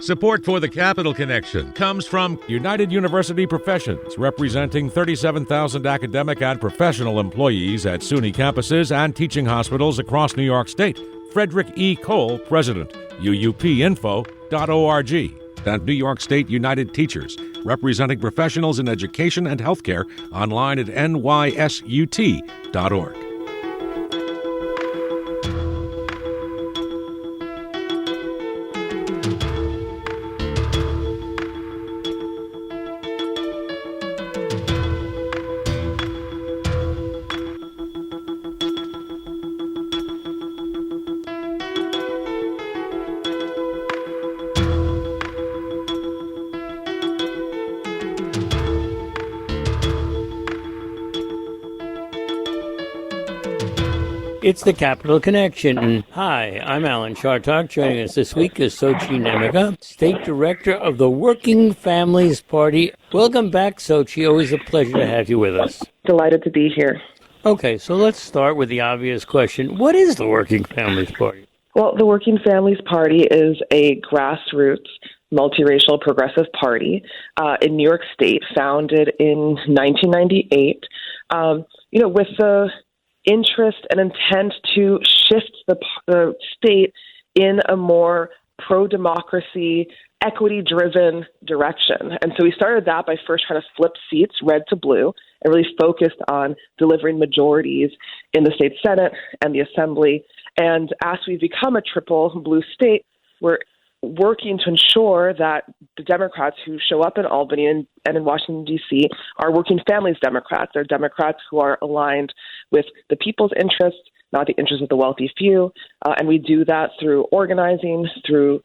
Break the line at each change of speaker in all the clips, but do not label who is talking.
Support for the Capital Connection comes from
United University Professions, representing 37,000 academic and professional employees at SUNY campuses and teaching hospitals across New York State. Frederick E. Cole, President, uupinfo.org. And New York State United Teachers, representing professionals in education and healthcare, online at nysut.org.
It's the Capital Connection. Hi, I'm Alan Chartock. Joining us this week is Sochie Nnaemeka, State Director of the Working Families Party. Welcome back, Sochie. Always a pleasure to have you with us.
Delighted to be here.
Okay, so let's start with the obvious question. What is the Working Families Party?
Well, the Working Families Party is a grassroots, multiracial progressive party in New York State, founded in 1998, with the interest and intent to shift the state in a more pro-democracy, equity-driven direction. And so we started that by first trying to flip seats, red to blue, and really focused on delivering majorities in the state Senate and the Assembly. And as we've become a triple blue state, we're working to ensure that the Democrats who show up in Albany and in Washington, D.C. are working families Democrats. They're Democrats who are aligned with the people's interests, not the interests of the wealthy few. And we do that through organizing, through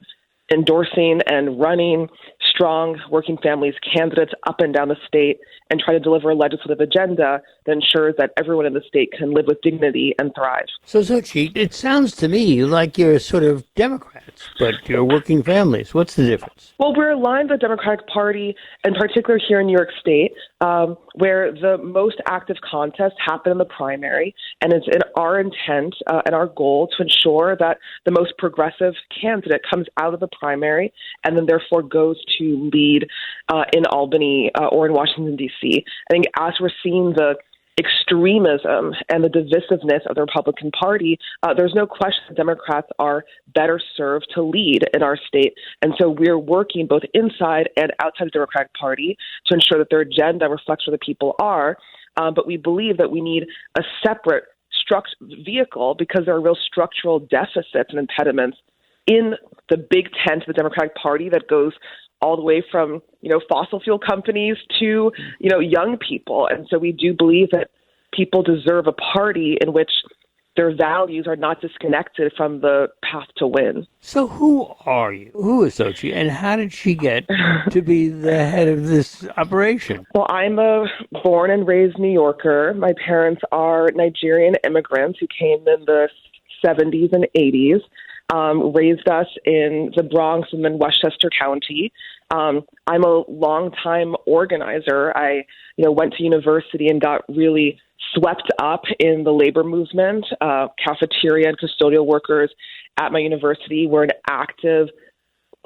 endorsing and running strong working families candidates up and down the state, and try to deliver a legislative agenda that ensures that everyone in the state can live with dignity and thrive.
So, Sochie, it sounds to me like you're sort of Democrats, but you're working families. What's the difference?
Well, we're aligned with the Democratic Party, in particular here in New York State, where the most active contests happen in the primary, and it's in our intent and our goal to ensure that the most progressive candidate comes out of the primary and then therefore goes to lead in Albany or in Washington, D.C. I think as we're seeing the extremism and the divisiveness of the Republican Party, there's no question that Democrats are better served to lead in our state. And so we're working both inside and outside the Democratic Party to ensure that their agenda reflects where the people are. But we believe that we need a separate vehicle because there are real structural deficits and impediments in the big tent of the Democratic Party that goes all the way from, fossil fuel companies to, young people. And so we do believe that people deserve a party in which their values are not disconnected from the path to win.
So who are you? Who is Sochie? And how did she get to be the head of this operation?
Well, I'm a born and raised New Yorker. My parents are Nigerian immigrants who came in the 70s and 80s. Raised us in the Bronx and then Westchester County. I'm a longtime organizer. I, went to university and got really swept up in the labor movement. Cafeteria and custodial workers at my university were an active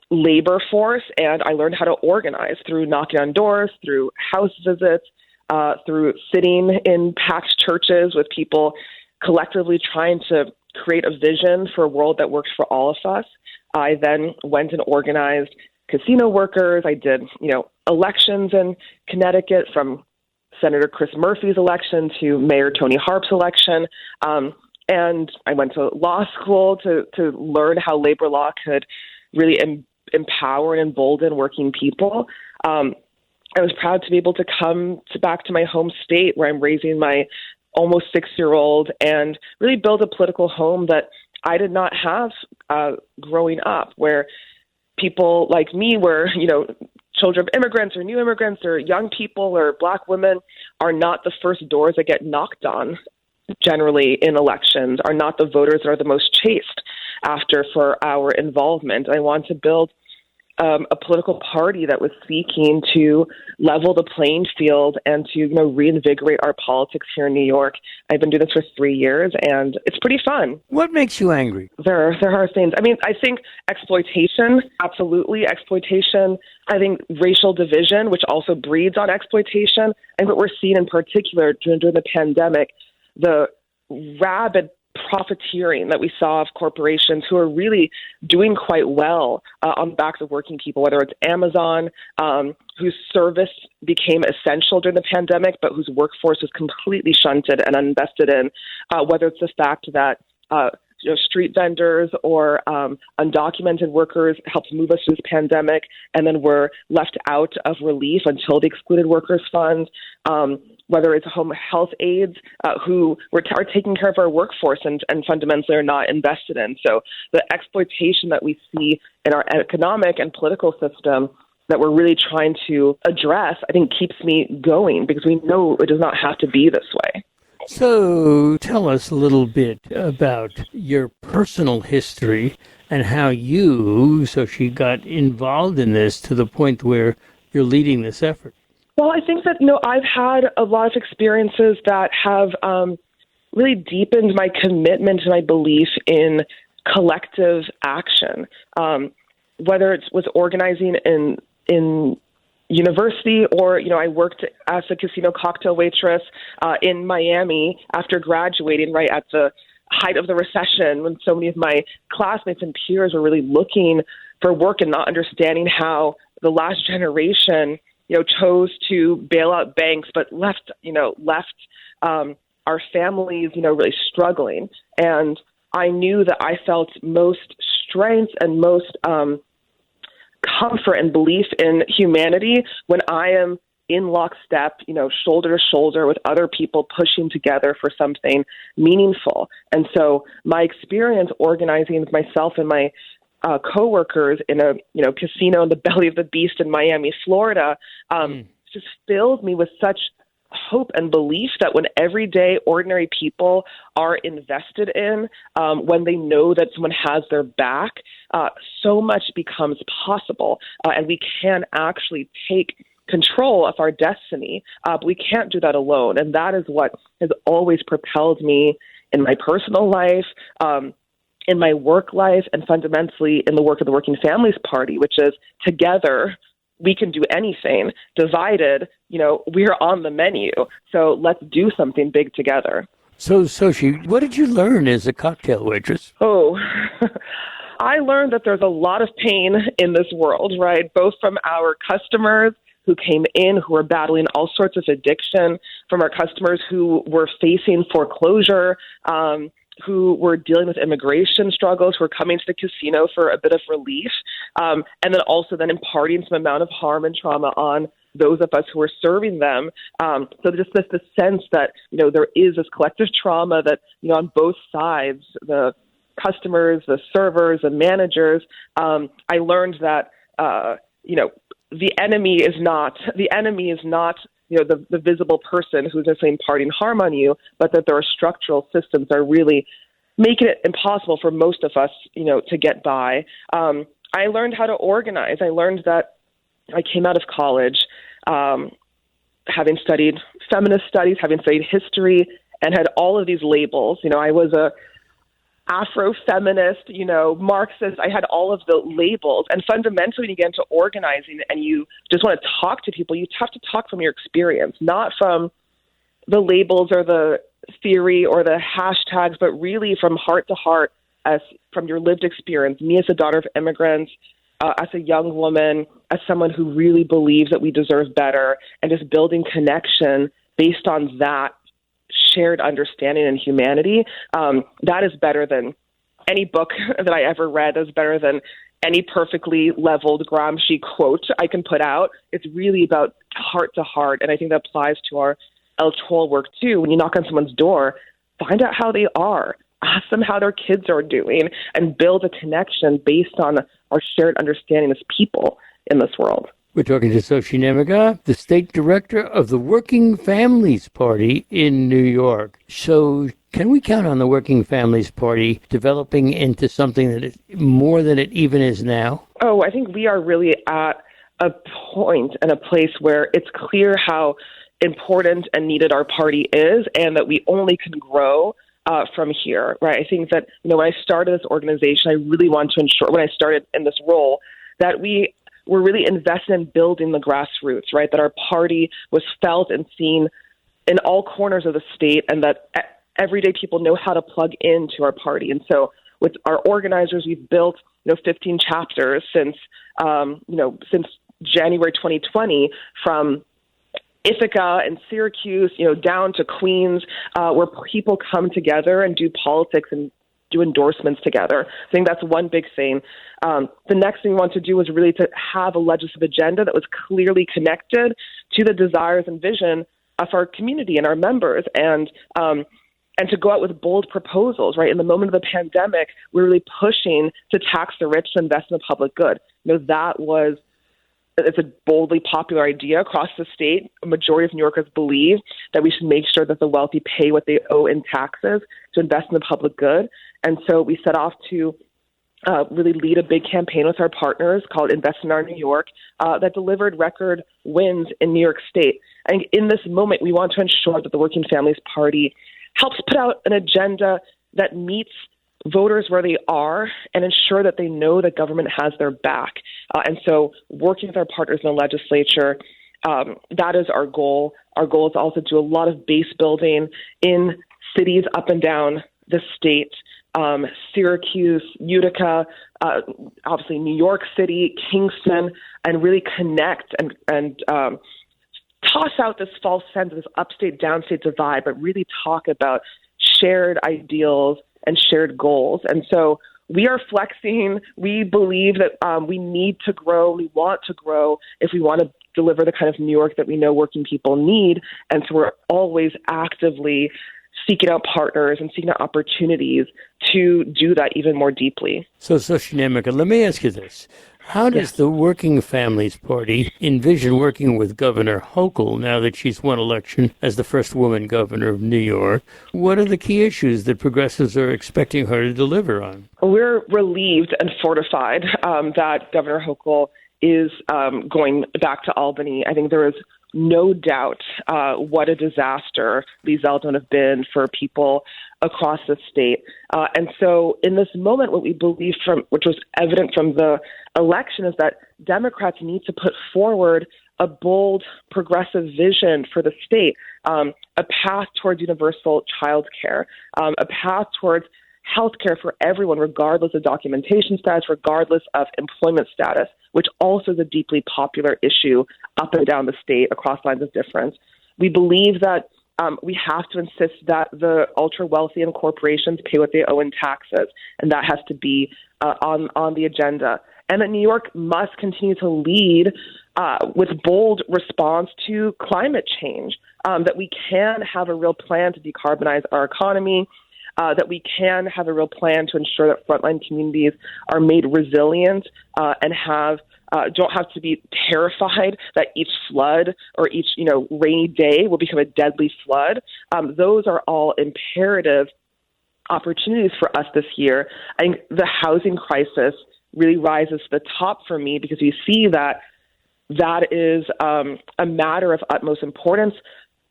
labor force, and I learned how to organize through knocking on doors, through house visits, through sitting in packed churches with people collectively trying to create a vision for a world that works for all of us. I then went and organized casino workers. I did, elections in Connecticut, from Senator Chris Murphy's election to Mayor Tony Harp's election. And I went to law school to learn how labor law could really empower and embolden working people. I was proud to be able to come back to my home state where I'm raising my almost 6-year-old and really build a political home that I did not have growing up, where people like me were, children of immigrants or new immigrants or young people or Black women are not the first doors that get knocked on generally in elections, are not the voters that are the most chased after for our involvement. I want to build a political party that was seeking to level the playing field and to reinvigorate our politics here in New York. I've been doing this for 3 years, and it's pretty fun.
What makes you angry?
There are things. I mean, I think exploitation, absolutely exploitation. I think racial division, which also breeds on exploitation. And what we're seeing in particular during the pandemic, the rabid profiteering that we saw of corporations who are really doing quite well on the backs of working people, whether it's Amazon, whose service became essential during the pandemic, but whose workforce was completely shunted and uninvested in, whether it's the fact that street vendors or undocumented workers helped move us through this pandemic and then were left out of relief until the excluded workers fund, whether it's home health aides who are taking care of our workforce and fundamentally are not invested in. So the exploitation that we see in our economic and political system that we're really trying to address, I think keeps me going because we know it does not have to be this way.
So tell us a little bit about your personal history and how you, Sochie, got involved in this to the point where you're leading this effort.
Well, I think that, I've had a lot of experiences that have really deepened my commitment and my belief in collective action, whether it was organizing in university or, I worked as a casino cocktail waitress in Miami after graduating right at the height of the recession when so many of my classmates and peers were really looking for work and not understanding how the last generation chose to bail out banks, but left our families, really struggling. And I knew that I felt most strength and most comfort and belief in humanity when I am in lockstep, shoulder to shoulder with other people pushing together for something meaningful. And so my experience organizing with myself and my coworkers in a casino in the belly of the beast in Miami, Florida, just filled me with such hope and belief that when everyday ordinary people are invested in, when they know that someone has their back, so much becomes possible, and we can actually take control of our destiny. But we can't do that alone, and that is what has always propelled me in my personal life, in my work life, and fundamentally in the work of the Working Families Party, which is together we can do anything. Divided, we're on the menu. So let's do something big together.
So, Sochie, what did you learn as a cocktail waitress?
Oh, I learned that there's a lot of pain in this world, right? Both from our customers who came in, who were battling all sorts of addiction, from our customers who were facing foreclosure, who were dealing with immigration struggles, who were coming to the casino for a bit of relief, and then also then imparting some amount of harm and trauma on those of us who are serving them. So just this sense that, there is this collective trauma that, on both sides, the customers, the servers, the managers, I learned that, the enemy is not the visible person who's necessarily imparting harm on you, but that there are structural systems that are really making it impossible for most of us, to get by. I learned how to organize. I learned that I came out of college having studied feminist studies, having studied history, and had all of these labels. I was a Afro-feminist, Marxist. I had all of the labels. And fundamentally, when you get into organizing and you just want to talk to people, you have to talk from your experience, not from the labels or the theory or the hashtags, but really from heart to heart, as from your lived experience. Me as a daughter of immigrants, as a young woman, as someone who really believes that we deserve better, and just building connection based on that shared understanding and humanity, that is better than any book that I ever read. That is better than any perfectly leveled Gramsci quote I can put out. It's really about heart to heart, and I think that applies to our electoral work too. When you knock on someone's door, find out how they are, ask them how their kids are doing, and build a connection based on our shared understanding as people in this world.
We're talking to Sochie Nnaemeka, the state director of the Working Families Party in New York. So can we count on the Working Families Party developing into something that is more than it even is now?
Oh, I think we are really at a point and a place where it's clear how important and needed our party is, and that we only can grow from here, right? I think that, when I started this organization, I really want to ensure, when I started in this role, that we were really invested in building the grassroots, right? That our party was felt and seen in all corners of the state, and that everyday people know how to plug into our party. And so with our organizers, we've built 15 chapters since January 2020, from Ithaca and Syracuse, down to Queens, where people come together and do politics and do endorsements together. I think that's one big thing. The next thing we want to do is really to have a legislative agenda that was clearly connected to the desires and vision of our community and our members, and to go out with bold proposals, right? In the moment of the pandemic, we're really pushing to tax the rich to invest in the public good. It's a boldly popular idea across the state. A majority of New Yorkers believe that we should make sure that the wealthy pay what they owe in taxes to invest in the public good. And so we set off to really lead a big campaign with our partners called Invest in Our New York that delivered record wins in New York State. And in this moment, we want to ensure that the Working Families Party helps put out an agenda that meets voters where they are and ensure that they know that government has their back. And so working with our partners in the legislature, that is our goal. Our goal is also to do a lot of base building in cities up and down the state, Syracuse, Utica, obviously New York City, Kingston, and really connect and toss out this false sense of this upstate, downstate divide, but really talk about shared ideals and shared goals. And so we are flexing. We believe that we need to grow. We want to grow if we want to deliver the kind of New York that we know working people need. And so we're always actively seeking out partners and seeking out opportunities to do that even more deeply.
So, Sochie Nnaemeka, let me ask you this. How does the Working Families Party envision working with Governor Hochul now that she's won election as the first woman governor of New York? What are the key issues that progressives are expecting her to deliver on?
We're relieved and fortified that Governor Hochul is going back to Albany. I think there is no doubt what a disaster these Zeldin have been for people across the state. And so in this moment, what we believe which was evident from the election, is that Democrats need to put forward a bold, progressive vision for the state, a path towards universal child care, a path towards health care for everyone, regardless of documentation status, regardless of employment status, which also is a deeply popular issue up and down the state across lines of difference. We believe that we have to insist that the ultra-wealthy and corporations pay what they owe in taxes, and that has to be on the agenda. And that New York must continue to lead with bold response to climate change, that we can have a real plan to decarbonize our economy, that we can have a real plan to ensure that frontline communities are made resilient and don't have to be terrified that each flood or each rainy day will become a deadly flood. Those are all imperative opportunities for us this year. I think the housing crisis really rises to the top for me, because we see that is a matter of utmost importance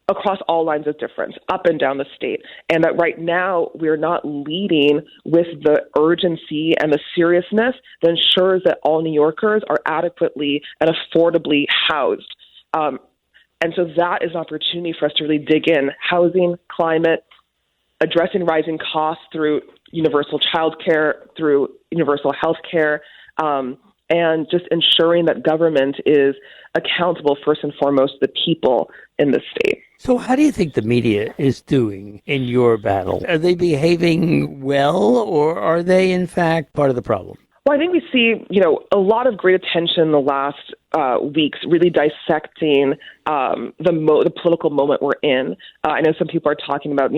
across all lines of difference, up and down the state. And that right now we're not leading with the urgency and the seriousness that ensures that all New Yorkers are adequately and affordably housed. And so that is an opportunity for us to really dig in. Housing, climate, addressing rising costs through universal child care, through universal health care, and just ensuring that government is accountable first and foremost to the people in the state.
So how do you think the media is doing in your battle? Are they behaving well, or are they in fact part of the problem?
Well, I think we see, a lot of great attention in the last weeks, really dissecting the political moment we're in. I know some people are talking about,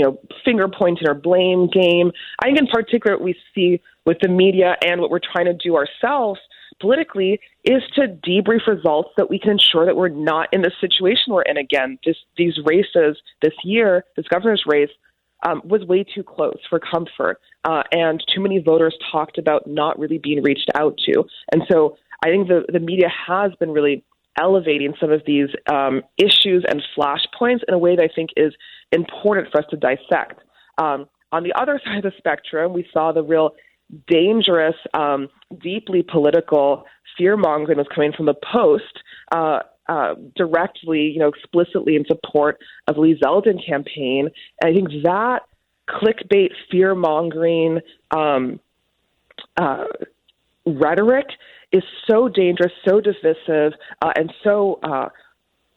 finger pointing or blame game. I think in particular what we see with the media and what we're trying to do ourselves politically is to debrief results that we can ensure that we're not in the situation we're in again. These races this year, this governor's race, was way too close for comfort. And too many voters talked about not really being reached out to. And so I think the media has been really elevating some of these issues and flashpoints in a way that I think is important for us to dissect. On the other side of the spectrum, we saw the real dangerous, deeply political fear-mongering was coming from the Post, directly, explicitly in support of Lee Zeldin campaign. And I think that clickbait, fear-mongering rhetoric is so dangerous, so divisive, and so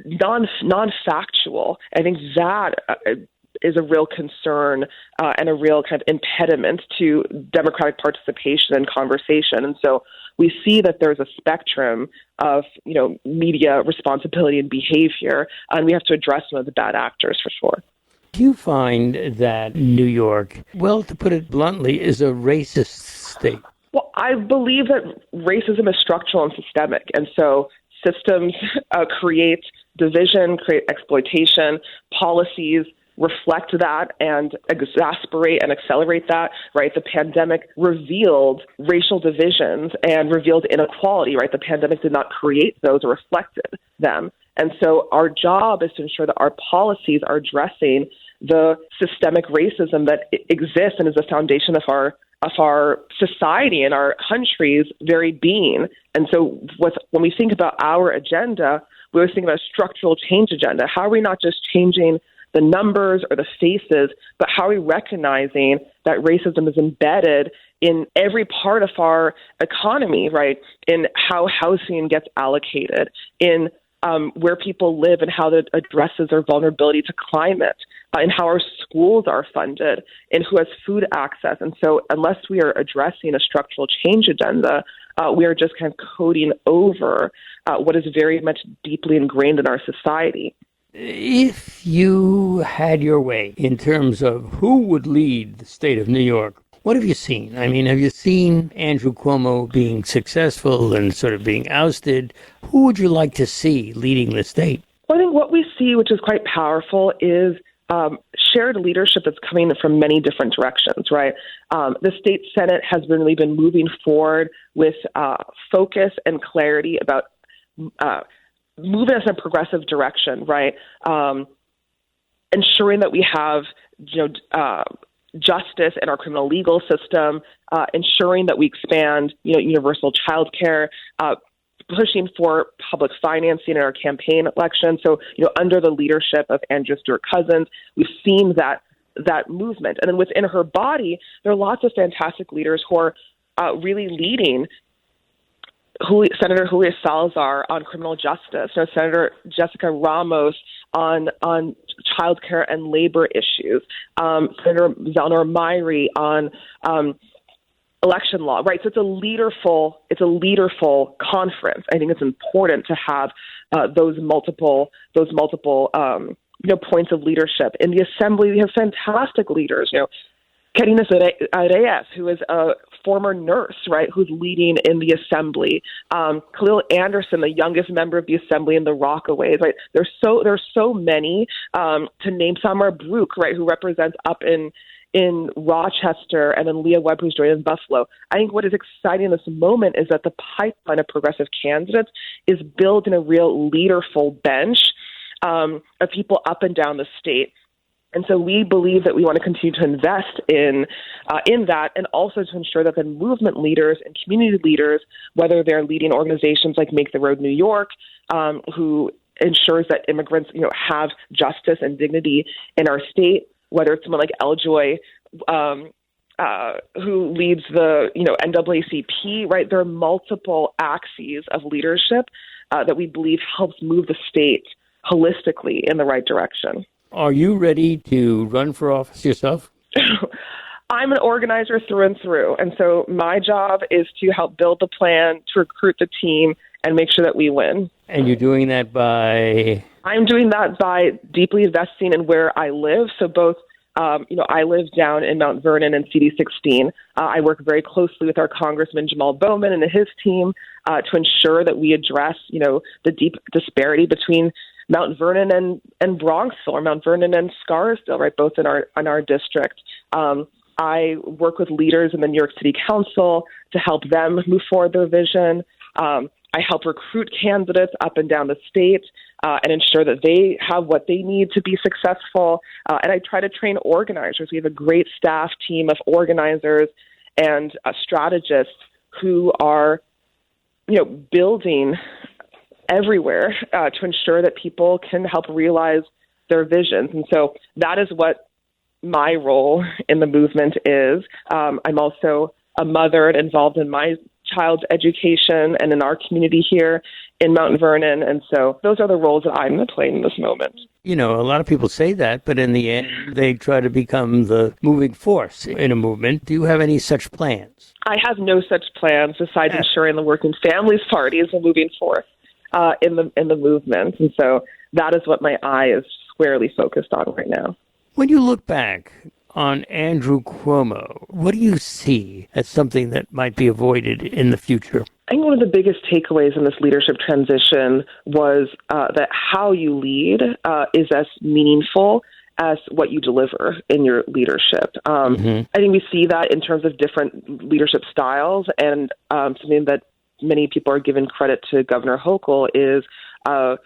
non-factual. I think that is a real concern and a real kind of impediment to democratic participation and conversation. And so we see that there's a spectrum of, media responsibility and behavior, and we have to address some of the bad actors for sure.
Do you find that New York, well, to put it bluntly, is a racist state?
Well, I believe that racism is structural and systemic, and so systems create division, create exploitation, policies reflect that and exacerbate and accelerate that, right? The pandemic revealed racial divisions and revealed inequality, right? The pandemic did not create those or reflected them. And so our job is to ensure that our policies are addressing the systemic racism that exists and is the foundation of our society and our country's very being. And so when we think about our agenda, we always think about a structural change agenda. How are we not just changing the numbers or the faces, but how are we recognizing that racism is embedded in every part of our economy, right? In how housing gets allocated, in where people live and how that addresses their vulnerability to climate, in how our schools are funded, in who has food access. And so unless we are addressing a structural change agenda, we are just kind of coding over what is very much deeply ingrained in our society.
If you had your way in terms of who would lead the state of New York, what have you seen? I mean, have you seen Andrew Cuomo being successful and sort of being ousted? Who would you like to see leading the state?
Well, I think what we see, which is quite powerful, is shared leadership that's coming from many different directions, right? The state Senate has really been moving forward with focus and clarity about moving us in a progressive direction, right? Ensuring that we have, justice in our criminal legal system, ensuring that we expand, universal child care, pushing for public financing in our campaign election. So, under the leadership of Andrea Stewart-Cousins, we've seen that movement. And then within her body, there are lots of fantastic leaders who are really leading. Senator Julia Salazar on criminal justice, Senator Jessica Ramos on child care and labor issues, Senator Zelnor Myrie on election law, right? So it's a leaderful conference. I think it's important to have those multiple points of leadership. In the assembly, we have fantastic leaders, Karina Reyes, who is a former nurse, right, who's leading in the assembly. Khalil Anderson, the youngest member of the assembly in the Rockaways, right? There's so many. To name Samar Brook, right, who represents up in Rochester, and then Leah Webb, who's joined in Buffalo. I think what is exciting in this moment is that the pipeline of progressive candidates is building a real leaderful bench of people up and down the state. And so we believe that we want to continue to invest in that, and also to ensure that the movement leaders and community leaders, whether they're leading organizations like Make the Road New York, who ensures that immigrants, have justice and dignity in our state, whether it's someone like Eljoy, who leads the, NAACP, right? There are multiple axes of leadership that we believe helps move the state holistically in the right direction.
Are you ready to run for office yourself?
I'm an organizer through and through. And so my job is to help build the plan, to recruit the team, and make sure that we win.
And you're doing that by?
I'm doing that by deeply investing in where I live. So both, I live down in Mount Vernon and CD16. I work very closely with our Congressman Jamal Bowman and his team to ensure that we address, the deep disparity between Mount Vernon and Bronxville, or Mount Vernon and Scarsdale, right, both in our district. I work with leaders in the New York City Council to help them move forward their vision. I help recruit candidates up and down the state and ensure that they have what they need to be successful. And I try to train organizers. We have a great staff team of organizers and strategists who are, building everywhere to ensure that people can help realize their visions. And so that is what my role in the movement is. I'm also a mother and involved in my child's education and in our community here in Mount Vernon. And so those are the roles that I'm playing in this moment.
A lot of people say that, but in the end, they try to become the moving force in a movement. Do you have any such plans?
I have no such plans besides ensuring the Working Families Party is a moving force in the movement. And so that is what my eye is squarely focused on right now.
When you look back on Andrew Cuomo, what do you see as something that might be avoided in the future?
I think one of the biggest takeaways in this leadership transition was that how you lead is as meaningful as what you deliver in your leadership. I think we see that in terms of different leadership styles, and something that many people are giving credit to Governor Hochul is a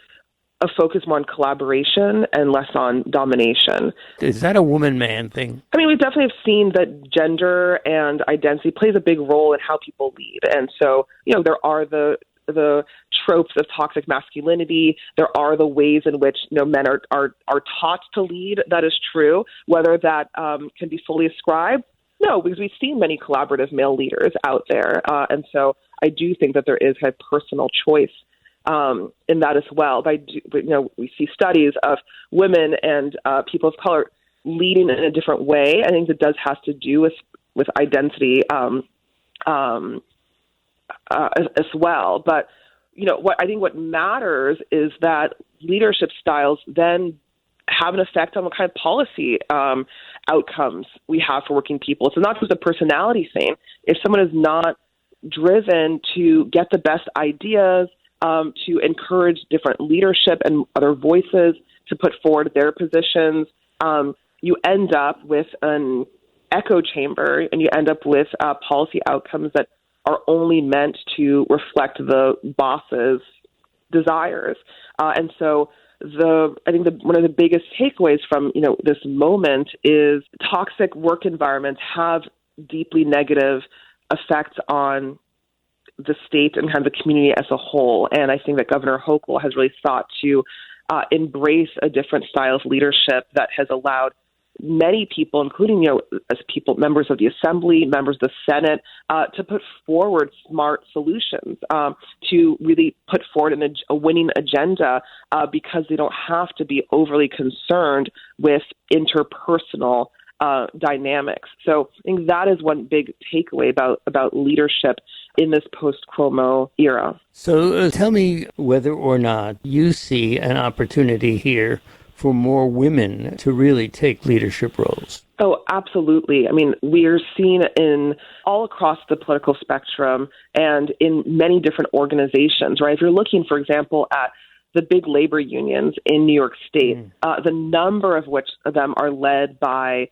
focus more on collaboration and less on domination.
Is that a woman-man thing?
I mean, we definitely have seen that gender and identity plays a big role in how people lead. And so, there are the tropes of toxic masculinity. There are the ways in which men are taught to lead. That is true. Whether that can be fully ascribed, no, because we've seen many collaborative male leaders out there. And so I do think that there is a personal choice in that as well. We see studies of women and people of color leading in a different way. I think that does have to do with identity as well. But what matters is that leadership styles then have an effect on what kind of policy outcomes we have for working people. It's not just a personality thing. If someone is not driven to get the best ideas, to encourage different leadership and other voices to put forward their positions, you end up with an echo chamber, and you end up with policy outcomes that are only meant to reflect the boss's desires. And so I think one of the biggest takeaways from this moment is toxic work environments have deeply negative effects on the state and kind of the community as a whole. And I think that Governor Hochul has really sought to embrace a different style of leadership that has allowed many people, including as people, members of the Assembly, members of the Senate, to put forward smart solutions, to really put forward a winning agenda, because they don't have to be overly concerned with interpersonal dynamics. So I think that is one big takeaway about leadership in this post-Cuomo era.
So tell me whether or not you see an opportunity here for more women to really take leadership roles.
Oh, absolutely. I mean, we are seeing in all across the political spectrum and in many different organizations, right? If you're looking, for example, at the big labor unions in New York State, the number of which of them are led by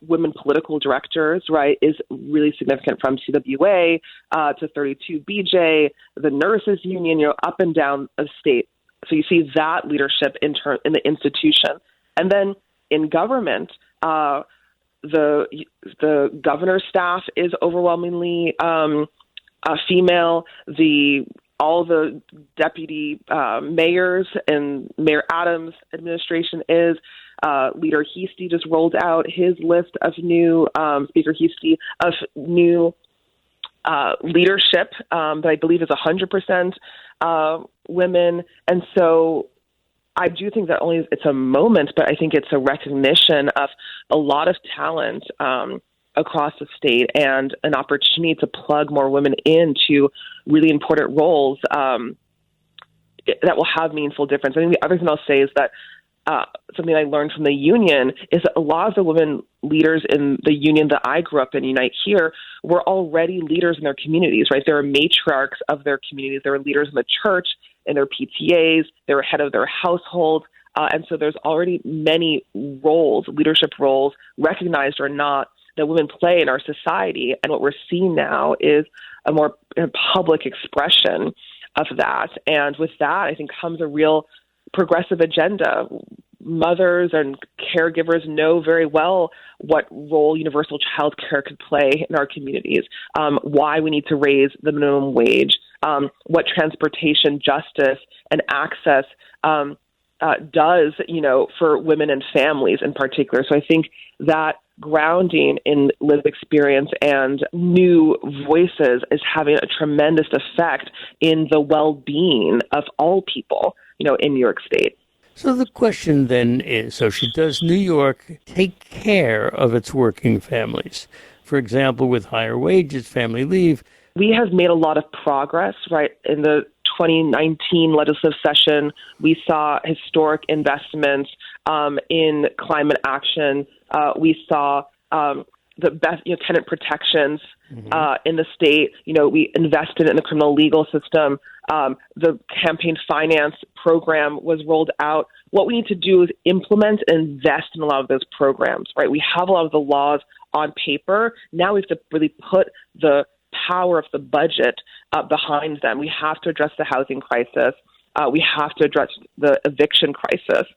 women political directors, right, is really significant, from CWA to 32BJ, the nurses union, up and down the state. So you see that leadership in the institution. And then in government, the governor's staff is overwhelmingly female. All the deputy mayors and Mayor Adams' administration is. Leader Heastie just rolled out his list of new, Speaker Heastie, of new leadership that I believe is 100% women. And so I do think that it's a moment, but I think it's a recognition of a lot of talent across the state and an opportunity to plug more women into really important roles that will have meaningful difference. I think the other thing I'll say is that something I learned from the union is that a lot of the women leaders in the union that I grew up in, Unite Here, were already leaders in their communities, right? They were matriarchs of their communities. They were leaders in the church, in their PTAs, they're head of their household. And so there's already many roles, leadership roles, recognized or not, that women play in our society. And what we're seeing now is a more public expression of that. And with that, I think comes a real progressive agenda. Mothers and caregivers know very well what role universal child care could play in our communities, why we need to raise the minimum wage, what transportation justice and access does, for women and families in particular. So I think that grounding in lived experience and new voices is having a tremendous effect in the well-being of all people, in New York State.
So the question then is, Sochie, does New York take care of its working families? For example, with higher wages, family leave.
We have made a lot of progress, right? In the 2019 legislative session, we saw historic investments in climate action. We saw the best tenant protections in the state. We invested in the criminal legal system. The campaign finance program was rolled out. What we need to do is implement and invest in a lot of those programs, right? We have a lot of the laws on paper. Now we have to really put the power of the budget behind them. We have to address the housing crisis. We have to address the eviction crisis,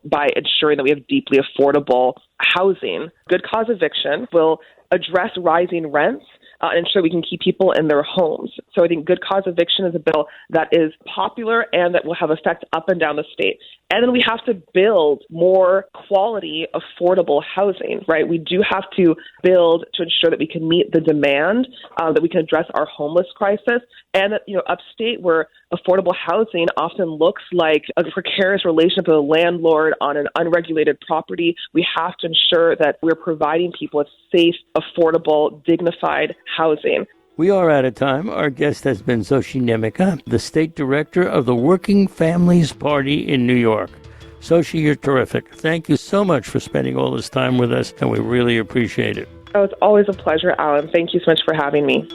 by ensuring that we have deeply affordable housing. Good cause eviction will address rising rents and ensure we can keep people in their homes. So I think good cause eviction is a bill that is popular and that will have effect up and down the state. And then we have to build more quality, affordable housing, right? We do have to build to ensure that we can meet the demand, that we can address our homeless crisis, and that, upstate where affordable housing often looks like a precarious relationship with a landlord on an unregulated property, we have to ensure that we're providing people with safe, affordable, dignified housing.
We are out of time. Our guest has been Sochie Nnaemeka, the state director of the Working Families Party in New York. Sochie, you're terrific. Thank you so much for spending all this time with us, and we really appreciate it.
Oh, it's always a pleasure, Alan. Thank you so much for having me.